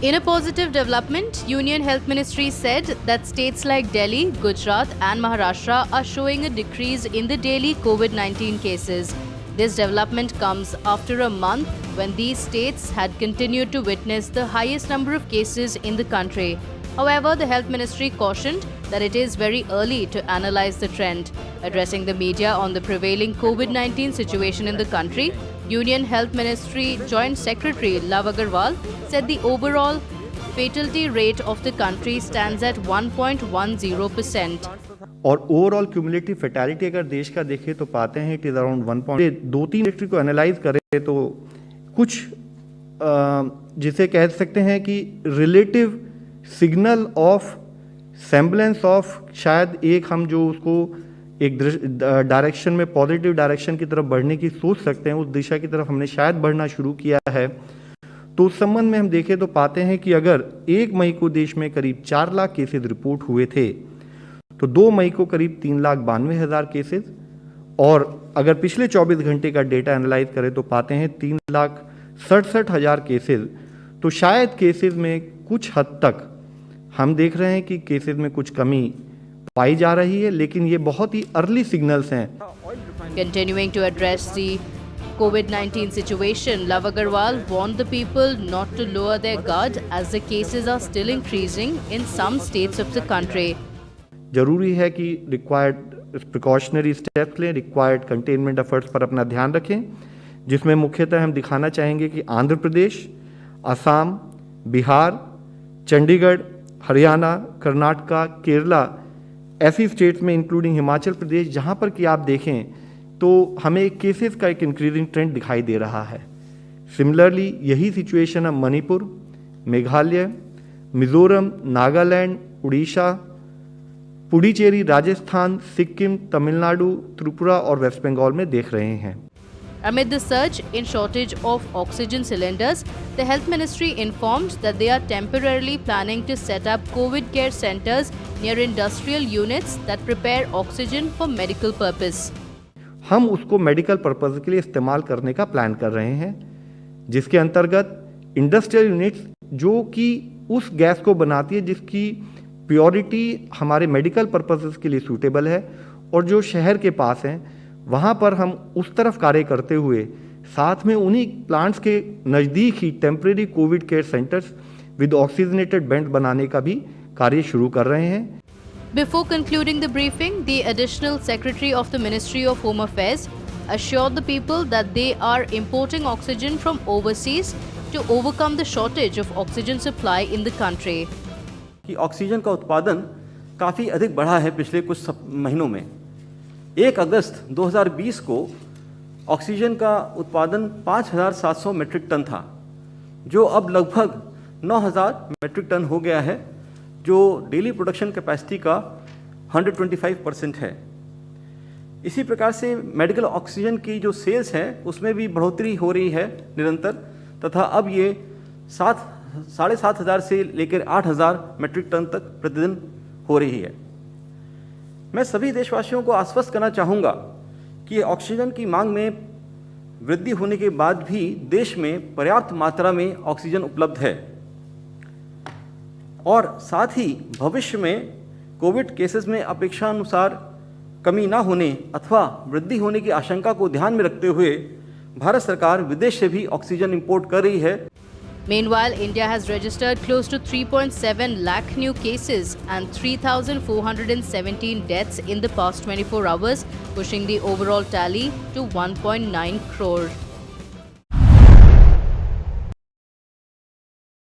In a positive development, Union Health Ministry said that states like Delhi, Gujarat and Maharashtra are showing a decrease in the daily COVID-19 cases. This development comes after a month when these states had continued to witness the highest number of cases in the country. However, the Health Ministry cautioned that it is very early to analyze the trend. Addressing the media on the prevailing COVID-19 situation in the country, Union Health Ministry Joint Secretary Love Agarwal said the overall fatality rate of the country stands at 1.10%. और overall cumulative fatality अगर देश का देखें तो पाते हैं it is around 1.23 factor को analyse करें तो कुछ जिसे कह सकते हैं कि relative signal of semblance of शायद एक हम जो उसको एक डायरेक्शन में पॉजिटिव डायरेक्शन की तरफ बढ़ने की सोच सकते हैं, उस दिशा की तरफ हमने शायद बढ़ना शुरू किया है। तो उस संबंध में हम देखें तो पाते हैं कि अगर 1 मई को देश में करीब 4 लाख केसेस रिपोर्ट हुए थे तो 2 मई को करीब 3,92,000 केसेस, और अगर पिछले 24 घंटे का डेटा एनालाइज करें तो पाते हैं 3,67,000 केसेस। तो शायद केसेस में कुछ हद तक हम देख रहे हैं कि केसेस में कुछ कमी पाई जा रही है, लेकिन ये बहुत ही अर्ली सिग्नल्स हैं। Continuing to address the COVID-19 situation, Love Agarwal warned the people not to lower their guard as the cases are still increasing in some states of the country. जरूरी है कि रिक्वायर्ड प्रिकॉशनरी स्टेप्स लें, required containment efforts पर अपना ध्यान रखें, जिसमें मुख्यतः हम दिखाना चाहेंगे कि आंध्र प्रदेश, असम, बिहार, चंडीगढ़, हरियाणा, कर्नाटका, केरला ऐसी स्टेट्स में इंक्लूडिंग हिमाचल प्रदेश जहां पर कि आप देखें तो हमें केसेस का एक इंक्रीजिंग ट्रेंड दिखाई दे रहा है। सिमिलरली यही सिचुएशन है मणिपुर, मेघालय, मिजोरम, नागालैंड, उड़ीसा, पुडुचेरी, राजस्थान, सिक्किम, तमिलनाडु, त्रिपुरा और वेस्ट बंगाल में देख रहे हैं। Amid the surge in shortage of oxygen cylinders, the Health Ministry informed that they are temporarily planning to set up COVID care centers near industrial units that prepare oxygen for medical purpose. हम उसको medical purpose के लिए इस्तेमाल करने का plan कर रहे हैं, जिसके अंतर्गत इंडस्ट्रियल यूनिट्स जो कि उस गैस को बनाती है जिसकी प्योरिटी हमारे मेडिकल पर्पसेस के लिए सूटेबल है और जो शहर के पास हैं वहाँ पर हम उस तरफ कार्य करते हुए साथ में उन्हीं प्लांट्स के नज़दीक ही temporary COVID care centres with oxygenated bed बनाने का भी कार्य शुरू कर रहे हैं। Before concluding the briefing, the Additional Secretary of the Ministry of Home Affairs assured the people that they are importing oxygen from overseas to overcome the shortage of oxygen supply in the country. कि oxygen का उत्पादन काफ़ी अधिक बढ़ा है पिछले कुछ महीनों में। 1 अगस्त 2020 को ऑक्सीजन का उत्पादन 5,700 मेट्रिक टन था, जो अब लगभग 9,000 मेट्रिक टन हो गया है, जो डेली प्रोडक्शन कैपेसिटी का 125% है। इसी प्रकार से मेडिकल ऑक्सीजन की जो सेल्स है उसमें भी बढ़ोतरी हो रही है निरंतर, तथा अब ये 7,500 से लेकर 8,000 मेट्रिक टन तक प्रतिदिन हो रही है। मैं सभी देशवासियों को आश्वस्त करना चाहूँगा कि ऑक्सीजन की मांग में वृद्धि होने के बाद भी देश में पर्याप्त मात्रा में ऑक्सीजन उपलब्ध है, और साथ ही भविष्य में कोविड केसेस में अपेक्षानुसार कमी न होने अथवा वृद्धि होने की आशंका को ध्यान में रखते हुए भारत सरकार विदेश से भी ऑक्सीजन इंपोर्ट कर रही है। Meanwhile, India has registered close to 3.7 lakh new cases and 3,417 deaths in the past 24 hours, pushing the overall tally to 1.9 crore.